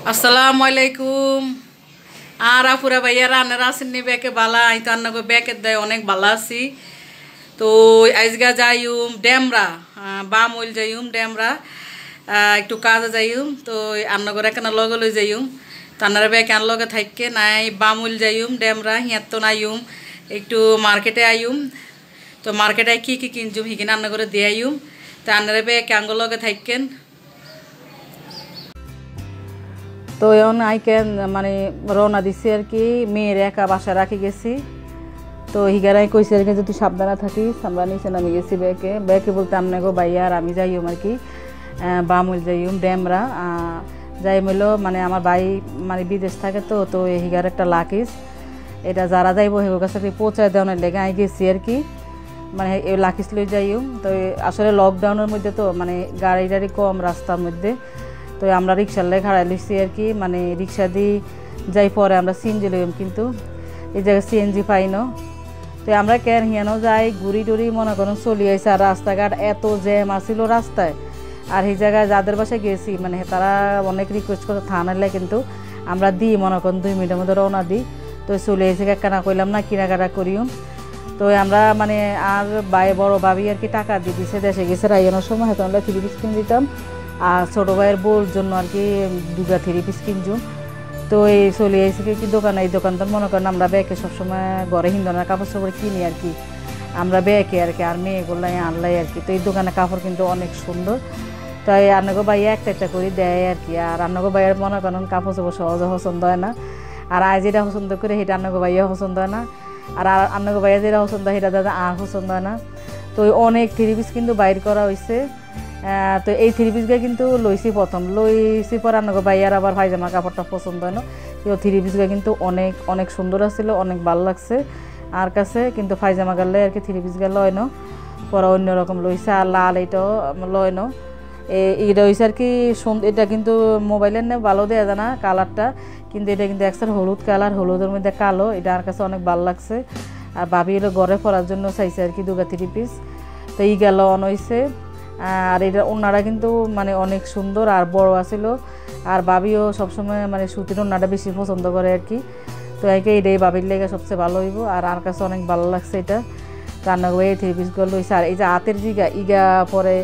আসসালামু আলাইকুম। আর আপুরা ভাইয়া রান্নার আসেননি ব্যাকে বালা আই তো আন্নাগো ব্যাকের দেয় অনেক ভালো আছি। তো আজগা যাইম ড্যামরা বামইল যাইম ড্যামরা একটু কাজে যাইম। তো আন্নাগর এখানে লগে লই যাইম। তো আন্নারা ব্যাকে আন লগে থাককে নাই বামইল যাইম ড্যামরা হিয়ার তো নাইম একটু মার্কেটে আইম। তো মার্কেটে কি কি কিনছুম হিকিনে আন্না করে দিয়ে আইম। তো আন্নারা ব্যাকে আঙ্গ লগে থাকেন। তো এখন আইকেন মানে রওনা দিছি আর কি, মেয়ের একা বাসা রাখি গেছি। তো হিগারাই কইছে আর কি যদি সাবধানে থাকিস, আমরা নিচে নামি গেছি ব্যাকে ব্যাকে বলতে আমনে গো ভাইয়া আর আমি যাইম আর কি বামুল যাইম ড্যামরা যাইম হইলো মানে আমার ভাই মানে বিদেশ থাকে। তো তো হিগার একটা লাকিস এটা যারা যাইব হেগোর কাছে পৌঁছায় দেওয়ার লেগে আই গেছি আর কি, মানে এই লাকিস লই যাইম। তো আসলে লকডাউনের মধ্যে তো মানে গাড়ি টাড়ি কম রাস্তার মধ্যে, তো আমরা রিক্সার লাই খাড়াই লিখছি আর কি, মানে রিক্সা দিয়ে যাই পরে আমরা সিএনজি লইম, কিন্তু এই জায়গায় সিএনজি পাই না। তো আমরা কেন হিয়ানো যাই ঘুরি টুরি মনে করেন চলি আইসে। আর রাস্তাঘাট এত জ্যাম আসিল রাস্তায়, আর এই জায়গায় যাদের বাসায় গেছি মানে তারা অনেক রিকোয়েস্ট করে থানালে, কিন্তু আমরা দিই মনে করেন 2 মিনিটের মধ্যে রওনা দিই। তো চলে এসে কেনা কইলাম না কেনাকাটা করিও। তো আমরা মানে আর বড় ভাবি আর কি টাকা দিয়ে দিছে দেশে গেছে রাইয়ানোর সময়, হয়তো আমরা 3 পিস কিনে দিতাম আর ছোটো ভাইয়ের বউর জন্য আর কি 2 3 পিস কিনছুম। তো এই চলে এসে কি দোকান, এই দোকানদার মনে করেন আমরা ব্যাগে সবসময় ঘরে হিন্দনের কাপড় চাপড় কিনি আর কি, আমরা ব্যাগে আর কি, আর মেয়েগুলাই আনলাই আর কি। তো এই দোকানের কাপড় কিন্তু অনেক সুন্দর। তাই রান্নাগো ভাইয়া একটা একটা করে দেয় আর কি। আর রান্নাগো ভাইয়ের মনে করেন কাপড় চাপড় সহজে পছন্দ হয় না, আর আজ যেটা পছন্দ করে সেটা রান্নাগো ভাইয়া পছন্দ হয় না, আর রান্নাগো ভাইয়া যেটা পছন্দ হয় সেটা দাদা আর পছন্দ হয় না। তো অনেক 3 পিস কিন্তু বাইর করা হয়েছে। তো এই 3 পিসগুলো কিন্তু লইছি প্রথম লইছি পর রান্নাগো ভাইয়ার আবার পায়জামা কাপড়টা পছন্দ হয় না। তো 3 পিসগুলো কিন্তু অনেক অনেক সুন্দর আছিল, অনেক ভালো লাগছে আর কাছে। কিন্তু পায়জামা গালে আর কি 3 পিসগুলো লয় না, পরে অন্যরকম লইছে। আর লাল এটাও লয় না, এইটা হয়েছে আর কি এটা কিন্তু মোবাইলের নে ভালো দেওয়া যায় না কালারটা, কিন্তু এটা কিন্তু এক্সট্রা হলুদ কালার, হলুদের মধ্যে কালো, এটা আর কাছে অনেক ভালো লাগছে। আর ভাবি এলো ঘরে পরার জন্য চাইছে আর কি 2 3 পিস। তো এই গেল অন হয়েছে। আর এটা ওনারা কিন্তু মানে অনেক সুন্দর আর বড় আছিল। আর ভাবিও সবসময় মানে সুতির ওনাটা বেশি পছন্দ করে আর কি। তো একে এটাই ভাবির লেগে সবচেয়ে ভালো হইব, আর আর কাছে অনেক ভালো লাগছে এটা। রান্না করে 3 পিসগুলো লইছে। আর এই যে হাতের ইগা পরে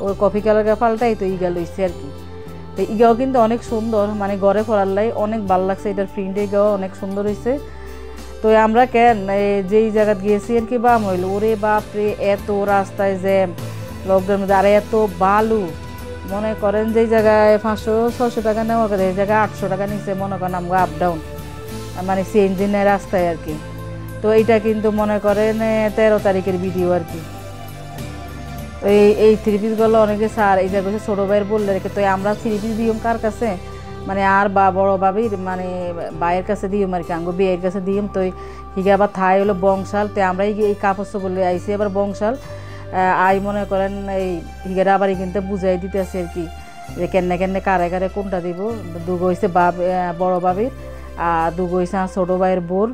ওই কফি কালার পাল্টাই তো ইগা লইছে আর কি। তো ইগাও কিন্তু অনেক সুন্দর, মানে ঘরে পরার লাই অনেক ভালো লাগছে, এটার প্রিন্ট ইগাও অনেক সুন্দর হয়েছে। তো আমরা কেন যেই জায়গায় গিয়েছি আর কি বাম হইল ওরে বাপরে এত রাস্তায় জ্যাম লকডাউন মধ্যে, আর এত বালু মনে করেন যেই জায়গায় 500 600 টাকা নেওয়া করে এই জায়গায় 800 টাকা নিচে মনে করেন আমরা আপ ডাউন মানে সিএনজি নেয় রাস্তায় আর কি। তো এইটা কিন্তু মনে করেন 13 তারিখের ভিডিও আর কি। এই 3 পিসগুলো অনেকে স্যার এই জায়গায় ছোটো ভাইয়ের বললে রেখে। তো আমরা 3 পিস দিম কার কাছে, মানে আর বড় ভাবির মানে ভাইয়ের কাছে দিম আর কি, আঙ্গো বিয়ের কাছে দিম। তো হিগে আবার থাই হলো বংশাল। তো আমরা এই কাপড় বলে আইসি আবার বংশাল আই মনে করেন এই হিগেরা আবার কিন্তু বুঝাই দিতে আছে আর কি, যে কেনে কেনে কারে কারে কোনটা দিব। 2 হয়েছে বড় ভাবির আর 2 হয়েছে ছোটো ভাইয়ের বোর।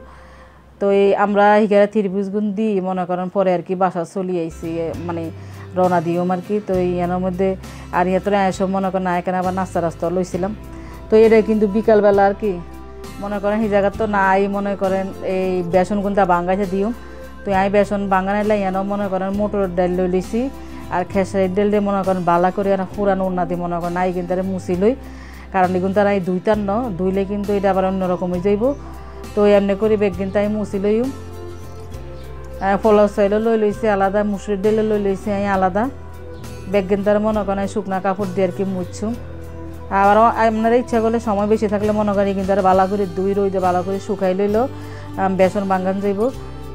তো এই আমরা হিগেরা 3 পিস গুণ দিই মনে করেন পরে আর কি বাসা চলি আইসি মানে রওনা দিওম আর কি। তো এর মধ্যে আর তোরা এসব মনে করেন এখানে আবার নাস্তা রাস্তা লইছিলাম। তো এটা কিন্তু বিকালবেলা আর কি মনে করেন এই জায়গা তো নাই মনে করেন এই বেসন গুনটা বাঙ্গাইছে দিও। তো আমি বেসন বাঙ্গানের লাই এনে মনে করেন মোটর ডাল লই লিছি, আর খেসারির ডাল দিয়ে মনে করেন বালা করে পুরানো উন্না দিয়ে মনে করেন নাই কিন্তু মুছি লই, কারণ এগুন তারা এই দুইটার ধুইলে কিন্তু এটা আবার অন্যরকম হয়ে যাইব। তো এমনি করে বেগ কিন্তু আমি মুছি লইও। ফলাও চাইলে লই লইছি আলাদা, মুসুরির ডালে লই লইছি আমি আলাদা, বেগ কিন্তু মনে করেন শুকনা কাপড় দিয়ে আর কি মুছছুম। আবার আপনারা ইচ্ছা করলে সময় বেশি থাকলে মনে করি কিন্তু আর বালা করে দুই রইতে বালা করে শুকাই লইল বেসন বাঙ্গান যাইব।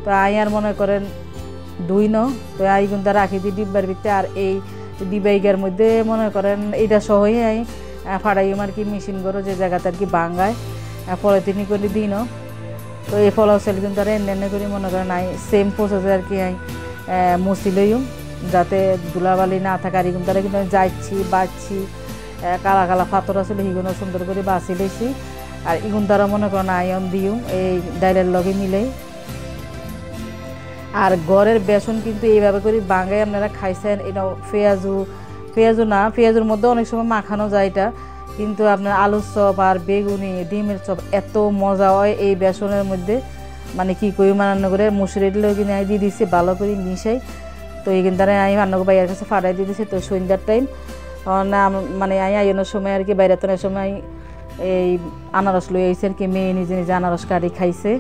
তো আই আর মনে করেন দুই তো আই কিন্তু রাখি দিই ডিব্বার ভিতরে। আর এই ডিবাইগার মধ্যে মনে করেন এইটা সহই আই ফাড়াইম আর কি মেশিন করো যে জায়গাতে আর কি বাঙ্গায় পলিথিনি করে দিই। তো এই ফলাও সেল কিন্তু আর এনে করে মনে করেন আই সেম প্রসেসে আর কি আই মুছি লইম যাতে ধুলাবালি না থাকে। আর এগুলো তারা কিন্তু যাচ্ছি বাচ্ছি কালা কালা পাথর আসলে সেগুলো সুন্দর করে বাছি লইছি। আর ইগুন দ্বারা মনে করেন আয়ন দিও এই ডাইলের লগে মিলে। আর ঘরের বেসন কিন্তু এইভাবে করে বাঙ্গাই আপনারা খাইছেন। এটা পেঁয়াজু না, পেঁয়াজুর মধ্যে অনেক সময় মাখানো যায়, এটা কিন্তু আপনার আলুর চপ আর বেগুনি ডিমের চপ এত মজা হয় এই বেসনের মধ্যে, মানে কি করি রান্না করে মুসুরি দিলেও কিনে দিয়ে দিছি ভালো করে মিশাই। তো এই কিন্তু আমি রান্না ভাইয়ের কাছে ফাটাই দিয়ে দিছি। তো সন্ধ্যার টাইম না মানে আইনের সময় আর কি বাইরেতনের সময় এই আনারস লই আইসে আর কি, মেয়ে নিজে নিজে আনারস কাটি খাইছে।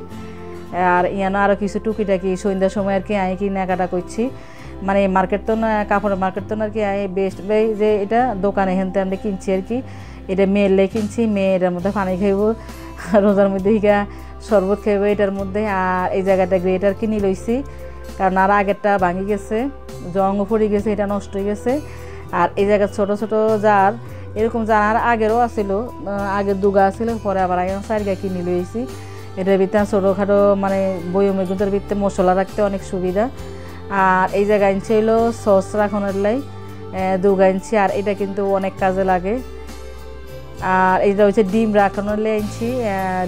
আর ইয়ানো আরও কিছু টুকিটাকি সন্ধ্যার সময় আর কি কি নেকাটা করছি, মানে মার্কেট তো না, কাপড়ের মার্কেট তো না আর কি বেস্ট বাই যে এটা দোকানে হেনতে আমরা কিনছি আর কি। এটা মেয়ের কিনছি, মেয়ে এটার মধ্যে পানি খাইব, রোজার মধ্যে হিগা শরবত খাইব এটার মধ্যে। আর এই জায়গাটা গ্রেটার কিনে লইছি, কারণ আর আগেরটা ভাঙি গেছে, জঙ্গ পড়ে গেছে, এটা নষ্ট হয়ে গেছে। আর এই জায়গায় ছোটো ছোটো জার এরকম জানার আগেরও আছিল, আগের দুগা আছিল, পরে আবার আগে চারগা কিনে লইছি। এটার ভিতরে ছোটোখাটো মানে বয়মের ভিতরে ভিতরে মশলা রাখতে অনেক সুবিধা। আর এই জায়গায় আনছি হলো সস রাখনের লাই দুগা আনছি, আর এটা কিন্তু অনেক কাজে লাগে। আর এইটা হচ্ছে ডিম রাখানোর লাই আনছি,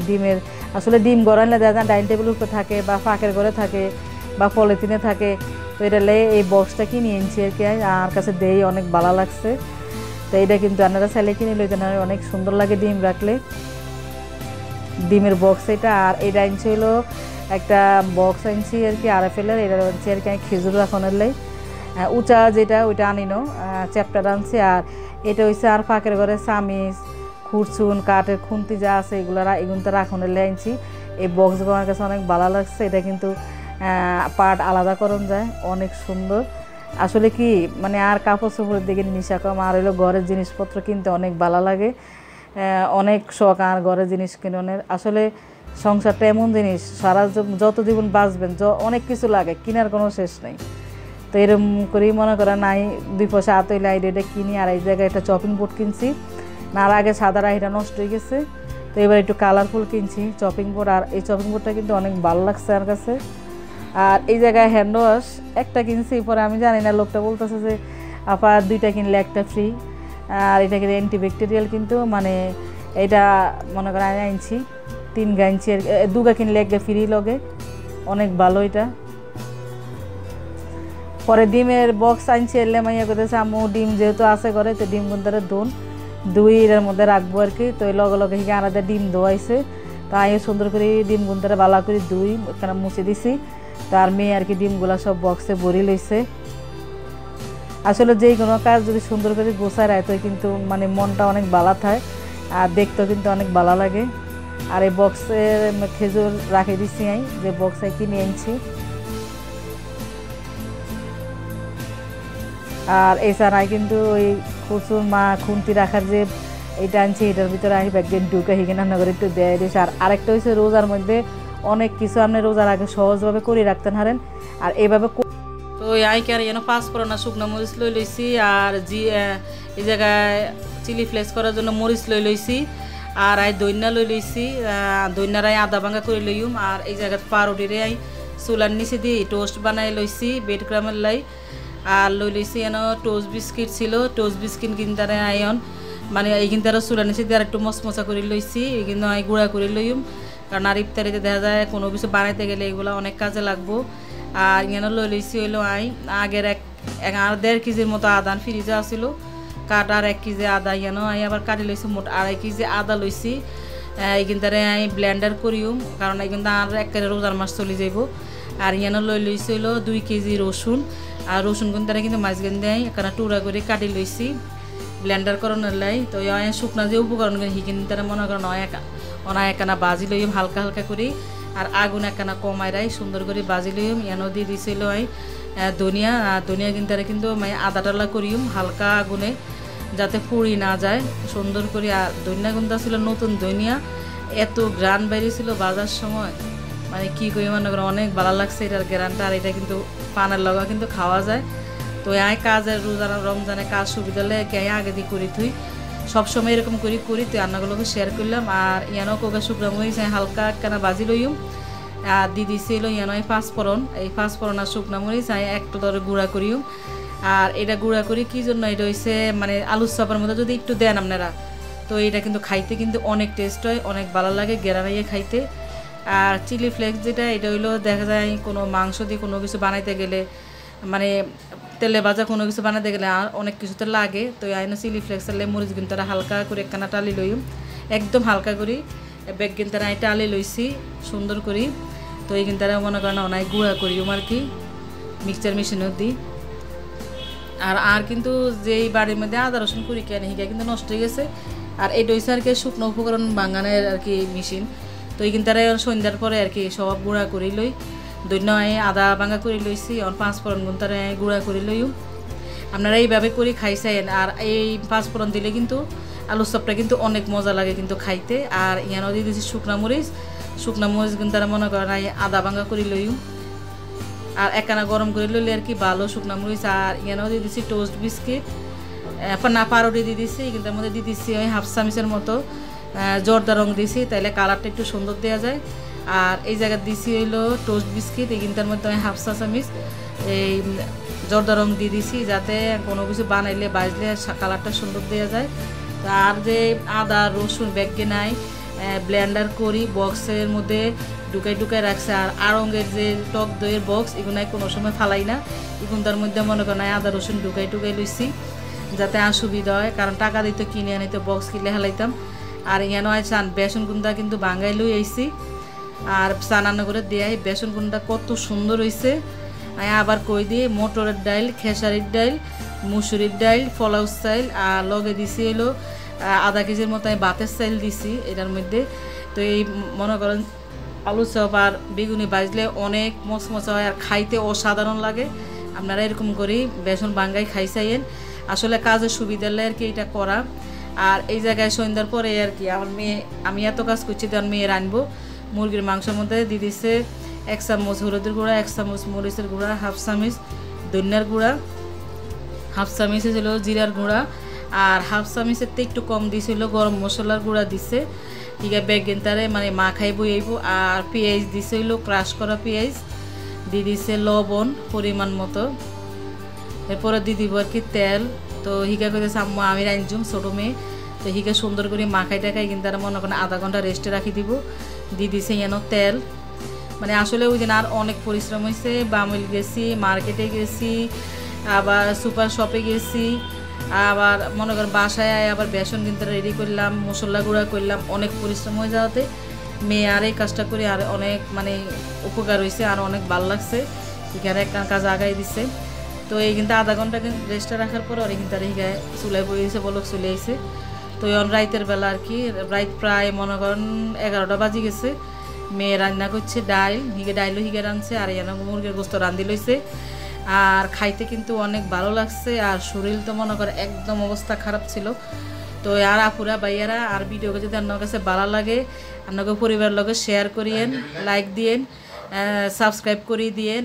ডিমের আসলে ডিম গড়ালে দেখা যায় ডাইনিং টেবিলের উপরে থাকে বা ফাঁকের ঘরে থাকে বা পলিথিনে থাকে। তো এটা লাই এই বক্সটা কিনে আনছি আর কি, আমার কাছে দেই অনেক ভালো লাগছে। তো এটা কিন্তু আপনারা চাইলে কিনে লইতেন, অনেক সুন্দর লাগে ডিম রাখলে, ডিমের বক্স এটা। আর এটা আনছি হলো একটা বক্স আনছি আর কি আরএফএলের, এটা আনছি আর কি খেজুর রাখনের লাই উঁচা যেটা ওইটা আনিনো চ্যাপ্টার আনছি। আর এটা হচ্ছে আর ফাঁকের ঘরে চামিচ খুরচুন কাঠের খুন্তি যা আছে এগুলো তো রাখনের লাই আনছি। এই বক্সগুলো আমার কাছে অনেক ভালো লাগছে, এটা কিন্তু পার্ট আলাদা করন যায়, অনেক সুন্দর। আসলে কি মানে আর কাপড় চোপড়ের দিকে নিশা কম, আর হইলো ঘরের জিনিসপত্র কিনতে অনেক ভালো লাগে, অনেক শখ আর ঘরের জিনিস কিনের। আসলে সংসারটা এমন জিনিস, সারা যত জীবন বাঁচবেন অনেক কিছু লাগে, কেনার কোনো শেষ নেই। তো এরকম করেই মনে করেন নাই 2 পয়সা হাত হইলে এটা কিনি। আর এই জায়গায় একটা চপিং বোর্ড কিনছি, না আর আগে সাদা রাহিটা নষ্ট হয়ে গেছে, তো এবার একটু কালারফুল কিনছি চপিং বোর্ড। আর এই চপিং বোর্ডটা কিন্তু অনেক ভালো লাগছে আমার কাছে। আর এই জায়গায় হ্যান্ড ওয়াশ একটা কিনছি, পরে আমি জানি না লোকটা বলতেছে যে আপা 2টা কিনলে একটা ফ্রি। আর এটা কিন্তু অ্যান্টিব্যাকটেরিয়াল, কিন্তু মানে এটা মনে করেন আমি আনছি 3 গা আনছি, 2 গা কিনলে 1 গা ফ্রি লগে, অনেক ভালো এটা। পরে ডিমের বক্স আনছি, এলে মাইয়া করতেছে আম্মু ডিম যেহেতু আছে ঘরে, তো ডিম গুন্দারে দুই এর মধ্যে রাখবো আর কি। তো লগে লগে হিগে আলাদা ডিম ধোয়াইছে, তো আমি সুন্দর করে ডিম গুন্দারে বালা করে এখানে মুছে দিছি। তার মেয়ে আর কি ডিমগুলা সব বক্সে ভরি লইছে। আসলে যে কোনো কাজ যদি সুন্দর করে গোছায় রায় তো কিন্তু মানে মনটা অনেক ভালো থাকে, আর দেখতেও কিন্তু অনেক ভালো লাগে। আর এই বক্সে খেজুর রাখে দিচ্ছি আমি, যে বক্সে কিনে আনছি। আর এছাড়াই কিন্তু ওই খুচুর খুন্তি রাখার যে এটা আনছি, এটার ভিতরে আমি ব্যাগদিন ঢুকে হিগে রান্না করে একটু দেয় দিয়েছি। আর আরেকটা হচ্ছে রোজার মধ্যে অনেক কিছু আপনি রোজার আগে সহজভাবে করে রাখতে পারেন, আর এইভাবে তো আইকে আর যেন 5 ফোড়না শুকনো মরিচ লইছি। আর এই জায়গায় চিলি ফ্লেক্স করার জন্য মরিচ লইছি। আর দইনা লইছি, দইনারাই আদা ভাঙা করে লইম। আর এই জায়গায় পাউরুটিরে চুলার নিচে দিয়ে টোস্ট বানাই লইছি বেড ক্রামের লাই। আর লইছি এন টোস্ট বিস্কিট ছিল, টোস্ট বিস্কিট কিনতারে আইন মানে এই কিন্তু আরও চুলার নিচে দিয়ে আর একটু মশমশা করে লইছি, এই কিন্তু গুঁড়া করে লইম। কারণ আর ইফতারিতে দেখা যায় কোনো কিছু বানাইতে গেলে এগুলো অনেক কাজে লাগবো। আর এখানে লইছি হইলো আগের 1.5 কেজির মতো আদা ফ্রিজে আসিল কাঠ, আর 1 কেজি আদা এখানে আবার কাটি লইছি, মোট 2.5 কেজি আদা লইছি। এই কিন্তু ব্লেন্ডার করিম, কারণ এই কিন্তু আর একেবারে রোজার মাস চলে যাব। আর এখানে লইছি হইলো 2 কেজি রসুন, আর রসুন কিন্তু মাঝখান দিয়ে এখানে টুকরা করে কাটি লইছি ব্লেন্ডার করানোর লাই। তো শুকনা যে উপকরণ হিকিন তারা মনে করেন একানা বাজি লইম হালকা হালকা করে, আর আগুন একখানা কমাই রাই সুন্দর করে বাজি লইম। এনে দিয়ে দিছিল ধনিয়া কিন্তু আদা টালা করিম হালকা আগুনে, যাতে পুড়ি না যায় সুন্দর করে। আর ধনিয়া গুন্দা ছিল নতুন ধনিয়া, এত গ্রান বেরিয়েছিল বাজার সময়, মানে কি করি মনে করেন অনেক ভালো লাগছে এটার গ্রানটা। আর এটা কিন্তু পানের লগা কিন্তু খাওয়া যায়। তো কাজের রমজানে কাজ সুবিধা লেগে আগে দিয়ে করি থুই, সবসময় এরকম করি তো রান্নাগুলোকে শেয়ার করলাম। আর ইয়ানো কোকা শুকনো মরিচ হালকা কেনা বাজি লইম, আর দিদি ছিল ইয়ানো 5 ফোড়ন, এই 5 ফোড়ন আর শুকনো মরিচ একটু ধরে গুঁড়া করিম। আর এটা গুঁড়া করি কি জন্য, এটা হচ্ছে মানে আলুর চপের মধ্যে যদি একটু দেন আপনারা, তো এটা কিন্তু খাইতে কিন্তু অনেক টেস্ট হয়, অনেক ভালো লাগে গেরানাইয়ে খাইতে। আর চিলি ফ্লেক্স যেটা, এটা হইলো দেখা যায় কোনো মাংস দিয়ে কোনো কিছু বানাইতে গেলে মানে তেলে ভাজা কোনো কিছু বানাতে গেলে আর অনেক কিছু তো লাগে। তো আইনো চিলি ফ্লেক্স আনলে মরিচ কিন্তু তারা হালকা করে একখানা টালি লইম, একদম হালকা করি ব্যাগ কিন্তু তারা টালি লইছি সুন্দর করি। তো এই কিন্তু তারা মনে করেন অনেক গুঁড়া করিম আর কি, মিক্সচার মেশিনও দিই। আর কিন্তু যেই বাড়ির মধ্যে আদা রসুন করি কেন হিগা কিন্তু নষ্ট হয়ে গেছে। আর এই ডইসা আর কি শুকনো উপকরণ বাঙানের আর কি মেশিন। তো এই কিন্তু তারা সন্ধ্যার পরে আর কি সব গুঁড়া করে লই, দৈন্য আদা ভাঙা করে লইছি, আর 5 ফোড়ন গুনতারে গুঁড়া করে লইও। আপনারা এইভাবে করে খাইছেন। আর এই 5 ফোড়ন দিলে কিন্তু আলুর চপটা কিন্তু অনেক মজা লাগে কিন্তু খাইতে। আর ইয়ানো দিয়ে দিয়েছি শুকনা মরিচ কিন্তু তারা মনে করেন আদা ভাঙা করে লইও, আর একখানা গরম করে লইলে আর কি ভালো শুকনা মরিচ। আর ইয়ানো দিয়ে দিয়েছি টোস্ট বিস্কিট, না পাউরুটি দিয়ে দিয়েছি, কিন্তু তার মধ্যে দিয়ে দিচ্ছি ওই হাফ চামচের মতো জর্দা রং দিয়েছি, তাইলে কালারটা একটু সুন্দর দেওয়া যায়। আর এই জায়গায় দিছি হইলো টোস্ট বিস্কিট, এই কিন্তু তার মধ্যে আমি হাফ চা চামচ এই জর্দা রং দিয়ে দিছি, যাতে কোনো কিছু বানাইলে বাজলে কালারটা সুন্দর দেওয়া যায়। আর যে আদা রসুন ব্যাগে নাই ব্লেন্ডার করি বক্সের মধ্যে ঢুকাই রাখছে। আর আড়ঙ্গের যে টক দইয়ের বক্স এগুলো কোনো সময় ফালাই না, এখন তার মধ্যে মনে করেন আদা রসুন ঢুকাই লইছি যাতে আর সুবিধা হয়, কারণ টাকা দিত কিনে আনিতে বক্স কিনলে হালাইতাম। আর ইয়ানো চান বেসন গুঁড়া কিন্তু বাঙ্গাই লই আইছি, আর চানানো করে দেয় বেসন গুঁড়া কত সুন্দর হয়েছে। আবার কই দিয়ে মটরের ডাইল, খেসারির ডাইল, মুসুরির ডাইল, ফলাউ চাইল, আর লগে দিছি এলো আধা কেজির মতো আমি ভাতের চাইল দিছি এটার মধ্যে। তো এই মনে করেন আলু চপ আর বেগুনি বাজলে অনেক মচমচা হয় আর খাইতে অসাধারণ লাগে। আপনারা এরকম করি বেসন বাঙ্গাই খাইছাইয়েন, আসলে কাজের সুবিধার লাগে আর কি এটা করা। আর এই জায়গায় সন্ধ্যার পরে আর কি আমার মেয়ে, আমি এত কাজ করছি তো আমার মেয়ে রানবো। মুরগির মাংসের মধ্যে দিয়ে দিচ্ছে 1 চামচ হলুদের গুঁড়া, 1 চামচ মরিচের গুঁড়া, হাফ চামচ ধনিয়ার গুঁড়া, হাফ চামচ ছিল জিরার গুঁড়া, আর হাফ চামচের তো একটু কম দিয়েছিল গরম মশলার গুঁড়া দিছে। ঠিক আছে বেগেন তারে মানে মা খাইব আইব। আর পেঁয়াজ দিছে হইলো ক্রাশ করা পেঁয়াজ, দিয়ে দিছে লবণ পরিমাণ মতো, এরপরে দিয়ে দিব আর কি তেল। তো হিগা কইতেছে আম্মু আমি রাঁধুম ছোটো মেয়ে, তো হিগা সুন্দর করে মাখাই টাকাই কিন্তু তারা মনে করেন আধা ঘন্টা রেস্টে রাখি দিব। দিয়ে দিছে যেন তেল, মানে আসলে ওই দিন আর অনেক পরিশ্রম হয়েছে। বামুল গেছি, মার্কেটে গেছি, আবার সুপার শপে গেছি, আবার মনে করেন বাসায় আবার বেসন কিন্তু রেডি করলাম, মশলা গুঁড়া করলাম, অনেক পরিশ্রম হয়ে যাওয়াতে মেয়ে আর এই কাজটা করে আর অনেক মানে উপকার হয়েছে, আর অনেক ভালো লাগছে। এখানে একটা কাজ আগাই দিছে। তো এই কিন্তু আধা ঘন্টা কিন্তু রেস্টে রাখার পর আর কিন্তু আর হিগায় চুলায় বইয়েছে বলক চলে আইছে। তো রাইতের বেলা আর কি রাইত প্রায় মনে করেন 11টা বাজি গেছে। মেয়ে রান্না করছে ডাইল, ডাইলও হিগে রাঁধছে, আর মুরগির গোস্ত রান্ধি লইছে। আর খাইতে কিন্তু অনেক ভালো লাগছে, আর শরীর তো মনে করে একদম অবস্থা খারাপ ছিল। তো আর আপুরা ভাইয়ারা আর ভিডিওকে যদি আপনার কাছে ভালো লাগে আপনাকে পরিবারের লগে শেয়ার করিয়েন, লাইক দিয়েন, সাবস্ক্রাইব করিয়ে দিয়েন।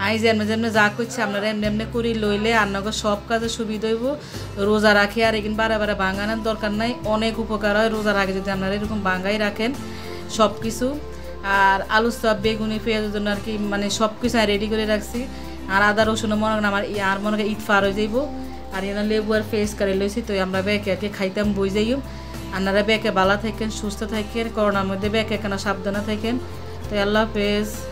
আর যেমনি যা করছে আপনারা এমনি এমনি করি লইলে আপনাকে সব কাজে সুবিধা হইব। রোজা রাখে আর এখানে বারে ভাঙানোর দরকার নাই, অনেক উপকার হয় রোজা রাখে যদি আপনারা এরকম ভাঙাই রাখেন সব কিছু। আর আলু চপ বেগুনি পেঁয়াজের জন্য আর কি মানে সব কিছু রেডি করে রাখছি। আর আদা রসুন মনে করেন আমার আর মনে করেন ঈদ পার হয়ে যাইব। আর এখানে লেবু আর ফেস করে লইছি। তো আমরা ব্যাকে আর কি খাইতাম বই যাইও। আপনারা ব্যাকে ভালো থাকেন, সুস্থ থাকেন, করোনার মধ্যে ব্যাকে কেন সাবধানে থাকেন। তো আল্লাহ হাফেজ।